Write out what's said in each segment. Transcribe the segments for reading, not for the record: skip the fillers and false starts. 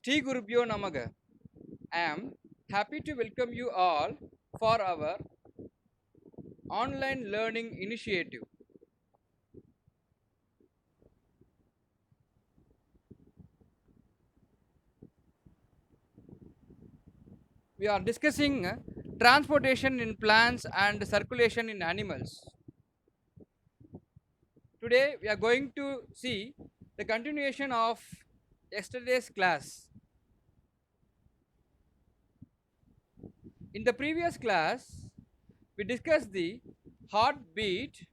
Shri Gurubhyo Namaga. I am happy to welcome you all for our online learning initiative. We are discussing transportation in plants and circulation in animals. Today we are going to see the continuation of yesterday's class. In the previous class, we discussed the heartbeat,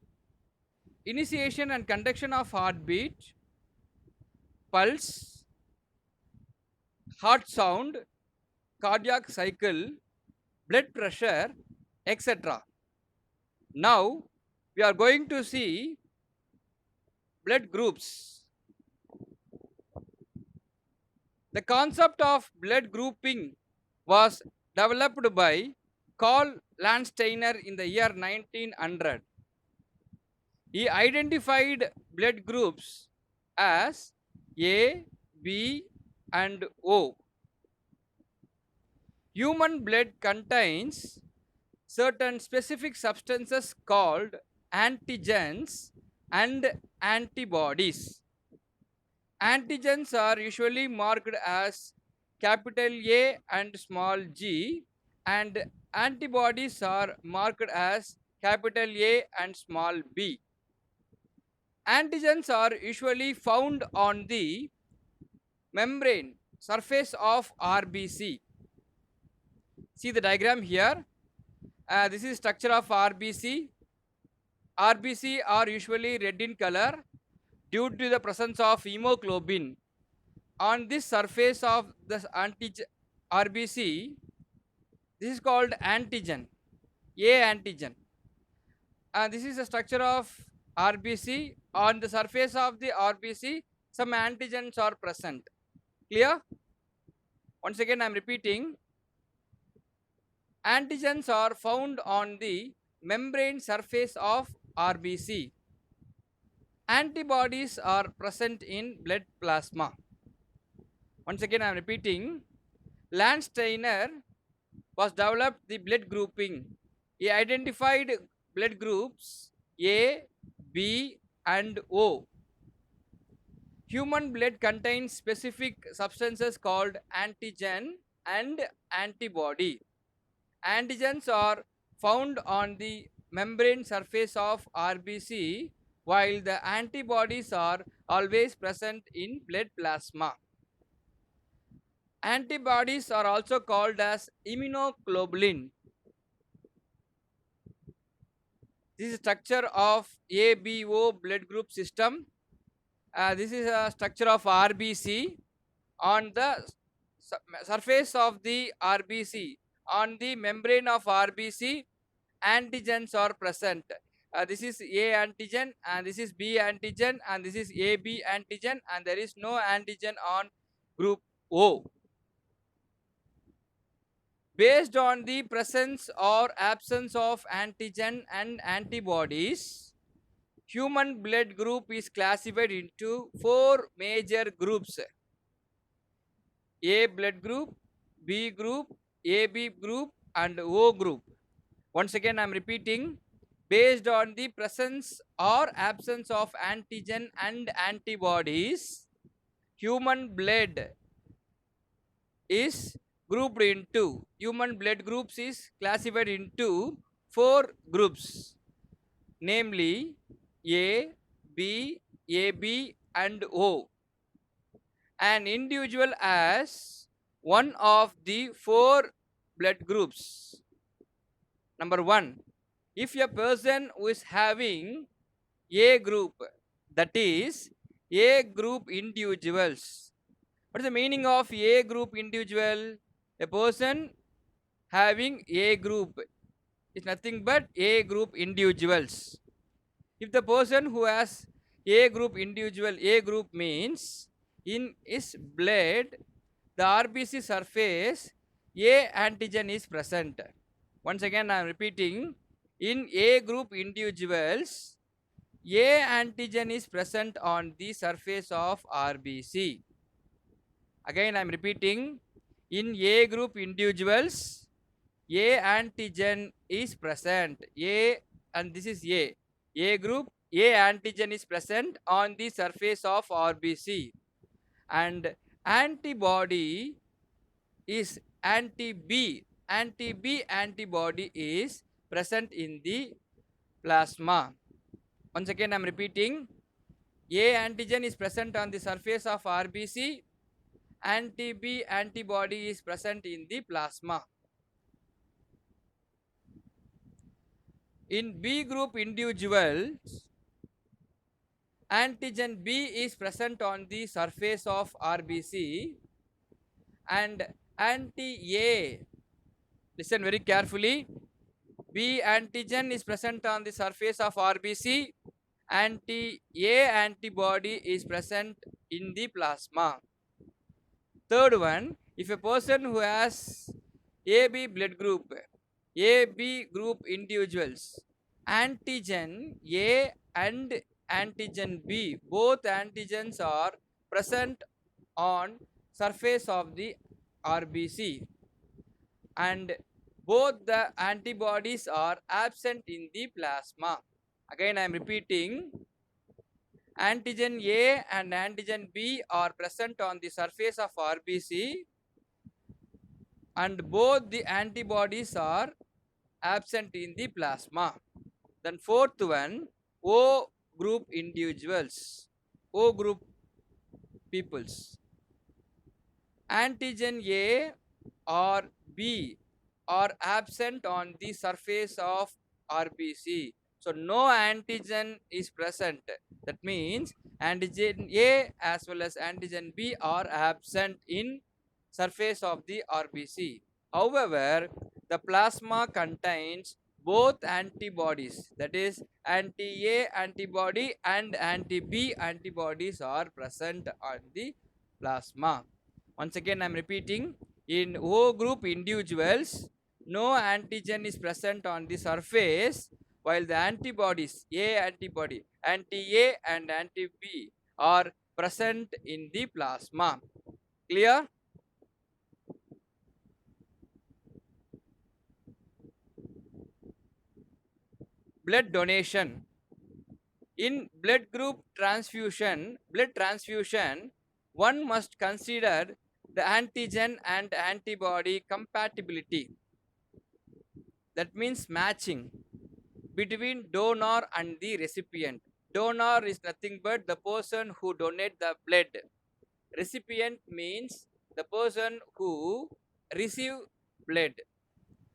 initiation and conduction of heartbeat, pulse, heart sound, cardiac cycle, blood pressure, etc. Now we are going to see blood groups. The concept of blood grouping was developed by Karl Landsteiner in the year 1900. He identified blood groups as A, B, and O. Human blood contains certain specific substances called antigens and antibodies. Antigens are usually marked as capital A and small g, and antibodies are marked as capital A and small b. Antigens are usually found on the membrane surface of RBC. See the diagram here. This is structure of RBC. RBC are usually red in color due to the presence of hemoglobin. On this surface of this RBC, this is called antigen, A antigen. And this is the structure of RBC. On the surface of the RBC, some antigens are present. Clear? Once again, I am repeating. Antigens are found on the membrane surface of RBC. Antibodies are present in blood plasma. Once again, I am repeating. Landsteiner was developed the blood grouping. He identified blood groups A, B, and O. Human blood contains specific substances called antigen and antibody. Antigens are found on the membrane surface of RBC, while the antibodies are always present in blood plasma. Antibodies are also called as immunoglobulin. This is structure of ABO blood group system. This is a structure of RBC. On the surface of the RBC, on the membrane of RBC, antigens are present. This is A antigen, and this is B antigen, and this is AB antigen, and there is no antigen on group O. Based on the presence or absence of antigen and antibodies, human blood group is classified into 4 major groups: A blood group, B group, AB group, and O group. Once again, I am repeating. Based on the presence or absence of antigen and antibodies, human blood is grouped into, human blood groups is classified into 4 groups, namely A, B, AB, and O. An individual has one of the 4 blood groups. Number 1, if a person who is having A group, that is A group individuals. What is the meaning of A group individual? A person having A group is nothing but A group individuals. If the person who has A group individual, A group means in his blood, the RBC surface, A antigen is present. Once again, I am repeating. In A group individuals, A antigen is present on the surface of RBC. Again, I'm repeating. In A group individuals, A antigen is present. A, and this is A. A group, A antigen is present on the surface of RBC, and antibody is anti-B. Anti-B antibody is present in the plasma. Once again, I'm repeating. A antigen is present on the surface of RBC. Anti-B antibody is present in the plasma. In B group individuals, antigen B is present on the surface of RBC, and anti-A, listen very carefully, B antigen is present on the surface of RBC, anti-A antibody is present in the plasma. Third one, if a person who has AB blood group, AB group individuals, antigen A and antigen B, both antigens are present on surface of the RBC, and both the antibodies are absent in the plasma. Again, I am repeating. Antigen A and antigen B are present on the surface of RBC, and both the antibodies are absent in the plasma. Then fourth one, O group individuals, O group peoples. Antigen A or B are absent on the surface of RBC. So no antigen is present. That means antigen A as well as antigen B are absent in surface of the RBC. However, the plasma contains both antibodies, that is anti-A antibody and anti-B antibodies are present on the plasma. Once again, I am repeating. In O group individuals, no antigen is present on the surface, while the antibodies, A antibody, anti-A and anti-B are present in the plasma. Clear? Blood donation. In blood transfusion, one must consider the antigen and antibody compatibility. That means matching between donor and the recipient. Donor is nothing but the person who donate the blood. Recipient means the person who receive blood.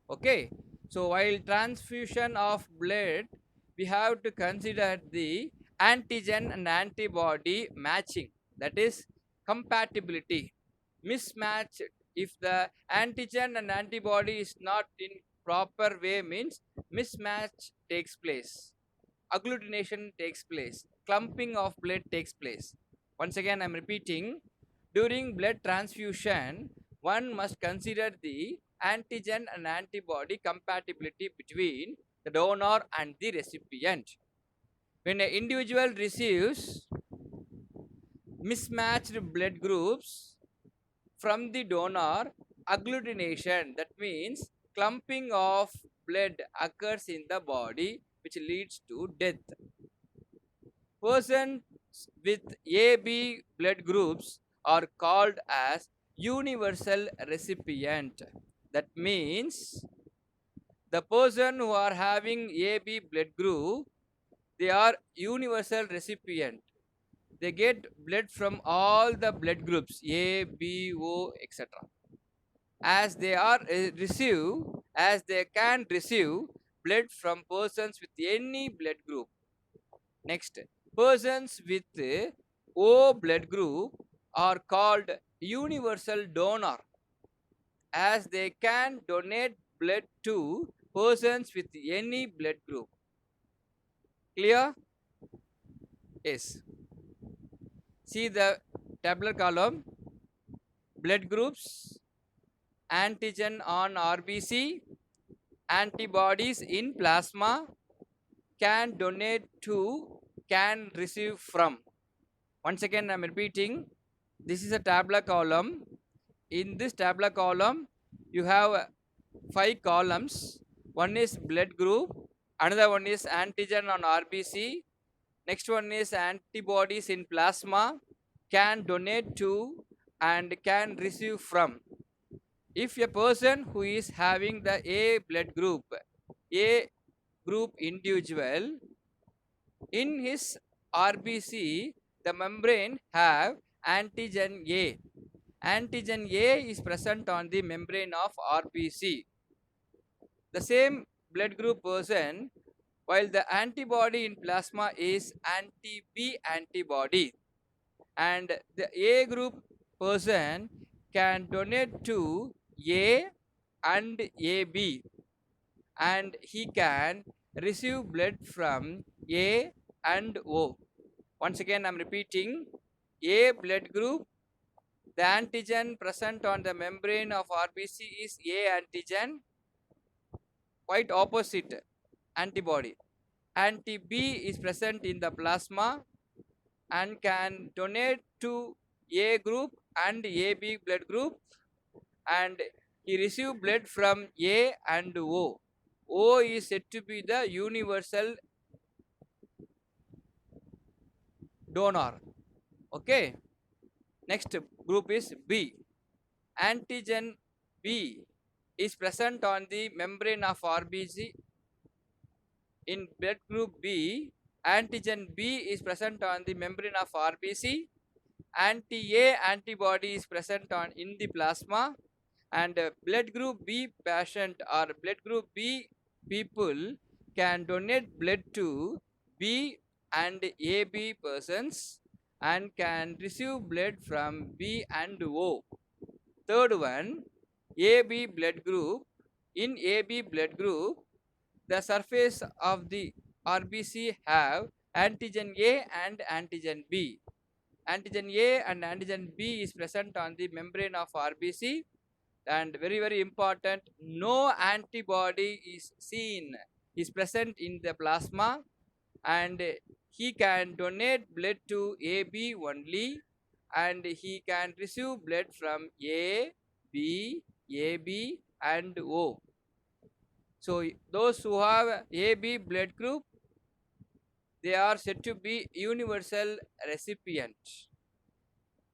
Okay. So while transfusion of blood, we have to consider the antigen and antibody matching. That is compatibility. Mismatch, if the antigen and antibody is not in proper way, means mismatch takes place, agglutination takes place, clumping of blood takes place. Once again, I am repeating. During blood transfusion, one must consider the antigen and antibody compatibility between the donor and the recipient. When an individual receives mismatched blood groups from the donor, agglutination, that means clumping of blood occurs in the body, which leads to death. Persons with AB blood groups are called as universal recipient. That means the person who are having AB blood group, they are universal recipient. They get blood from all the blood groups A, B, O, etc. As they are as they can receive blood from persons with any blood group. Next, persons with O blood group are called universal donor, as they can donate blood to persons with any blood group. Clear? Yes. See the tabular column. Blood groups, antigen on RBC, antibodies in plasma, can donate to, can receive from. Once again, I am repeating. this is a tabular column. In this tabular column you have 5 columns. One is blood group, another one is antigen on RBC, next one is antibodies in plasma, can donate to and can receive from. If a person who is having the A blood group, A group individual, in his RBC the membrane have antigen A. Antigen A is present on the membrane of RBC. The same blood group person, while the antibody in plasma is anti-B antibody, and the A group person can donate to A and AB, and he can receive blood from A and O. Once again I am repeating, A blood group, the antigen present on the membrane of RBC is A antigen, quite opposite antibody. Anti-B is present in the plasma and can donate to A group and AB blood group, and he receive blood from A and O. O is said to be the universal donor. Okay. Next group is B. Antigen B is present on the membrane of RBC. In blood group B, antigen B is present on the membrane of RBC. Anti-A antibody is present on in the plasma, and blood group B patient or blood group B people can donate blood to B and AB persons and can receive blood from B and O. Third one, AB blood group. In AB blood group, the surface of the RBC have antigen A and antigen B. Antigen A and antigen B is present on the membrane of RBC, and very important, no antibody is seen, is present in the plasma, and he can donate blood to AB only, and he can receive blood from A, B, AB and O. So those who have AB blood group, they are said to be universal recipient.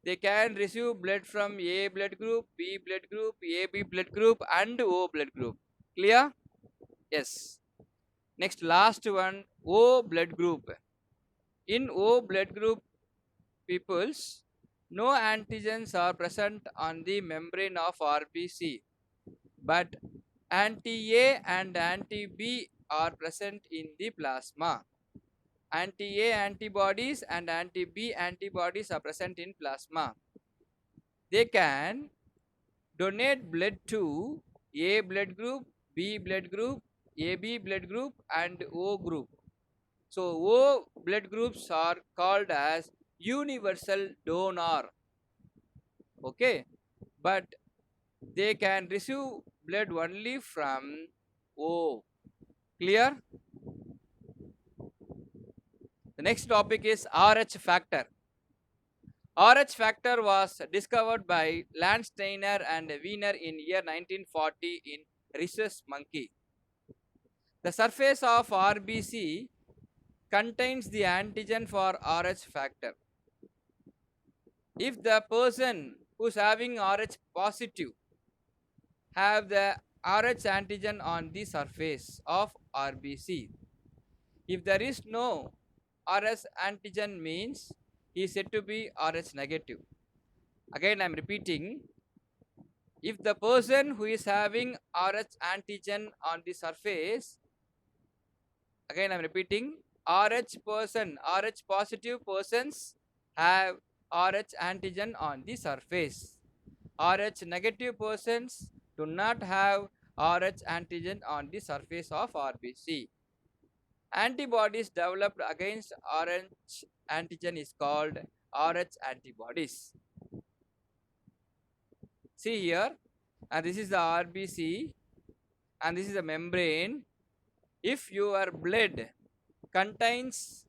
They can receive blood from A blood group, B blood group, AB blood group and O blood group. Clear? Yes. Next, last one, O blood group. In O blood group peoples, no antigens are present on the membrane of RBC, but anti-A and anti-B are present in the plasma. Anti-A antibodies and anti-B antibodies are present in plasma. They can donate blood to A blood group, B blood group, AB blood group and O group. So O blood groups are called as universal donor. Okay, but they can receive blood only from O. Clear? The next topic is RH factor. RH factor was discovered by Landsteiner and Wiener in year 1940 in rhesus monkey. The surface of RBC contains the antigen for RH factor. If the person who is having RH positive have the RH antigen on the surface of RBC, if there is no RH antigen means he is said to be RH negative. Again I am repeating, if the person who is having RH antigen on the surface, again I am repeating, RH positive persons have RH antigen on the surface. RH negative persons do not have RH antigen on the surface of RBC. Antibodies developed against RH antigen is called RH antibodies. See here, and this is the RBC and this is the membrane. If your blood contains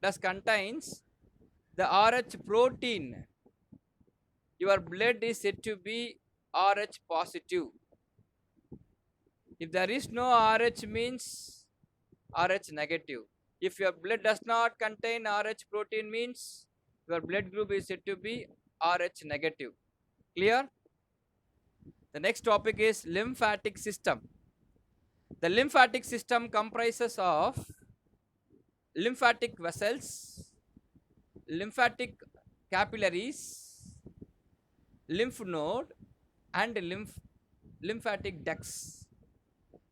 the RH protein, your blood is said to be Rh positive. If there is no Rh means Rh negative. If your blood does not contain Rh protein means your blood group is said to be Rh negative. Clear? The next topic is lymphatic system. The lymphatic system comprises of lymphatic vessels, lymphatic capillaries, lymph node, and lymphatic ducts.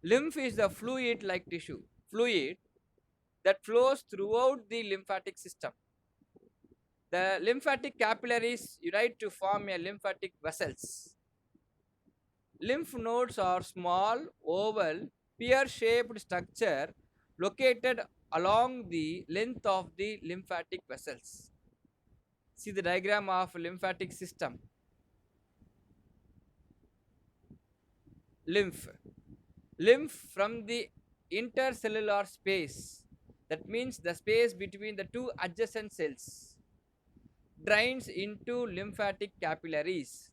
Lymph is the fluid like tissue, fluid that flows throughout the lymphatic system. The lymphatic capillaries unite to form a lymphatic vessels. Lymph nodes are small, oval, pear-shaped structure located along the length of the lymphatic vessels. See the diagram of lymphatic system. Lymph. Lymph from the intercellular space, that means the space between the two adjacent cells, drains into lymphatic capillaries.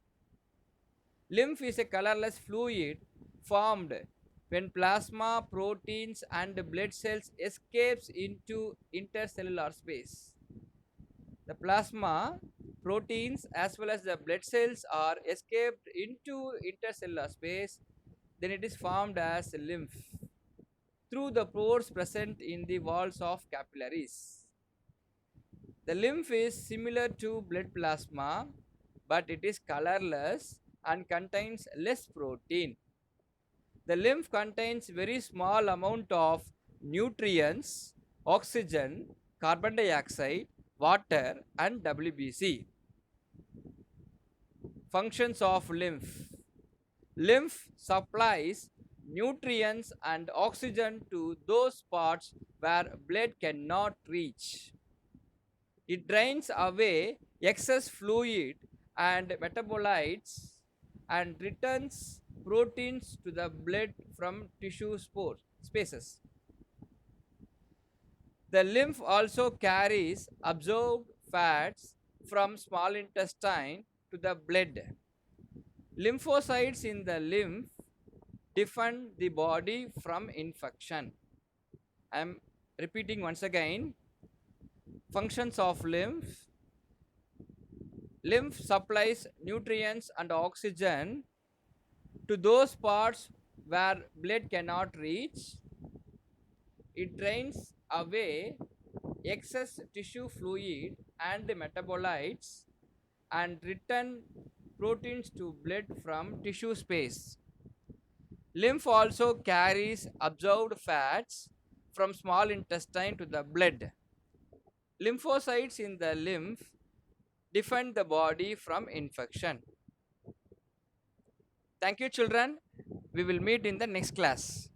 Lymph is a colorless fluid formed when plasma, proteins and blood cells escapes into intercellular space. The plasma, proteins as well as the blood cells are escaped into intercellular space, then it is formed as lymph through the pores present in the walls of capillaries. The lymph is similar to blood plasma, but it is colorless and contains less protein. The lymph contains very small amount of nutrients, oxygen, carbon dioxide, water and WBC. Functions of lymph. Lymph supplies nutrients and oxygen to those parts where blood cannot reach. It drains away excess fluid and metabolites and returns proteins to the blood from tissue spaces. The lymph also carries absorbed fats from small intestine to the blood. Lymphocytes in the lymph defend the body from infection. I am repeating once again. Functions of lymph. Lymph supplies nutrients and oxygen to those parts where blood cannot reach. It drains away excess tissue fluid and metabolites and return proteins to blood from tissue space. Lymph also carries absorbed fats from small intestine to the blood. Lymphocytes in the lymph defend the body from infection. Thank you, children. We will meet in the next class.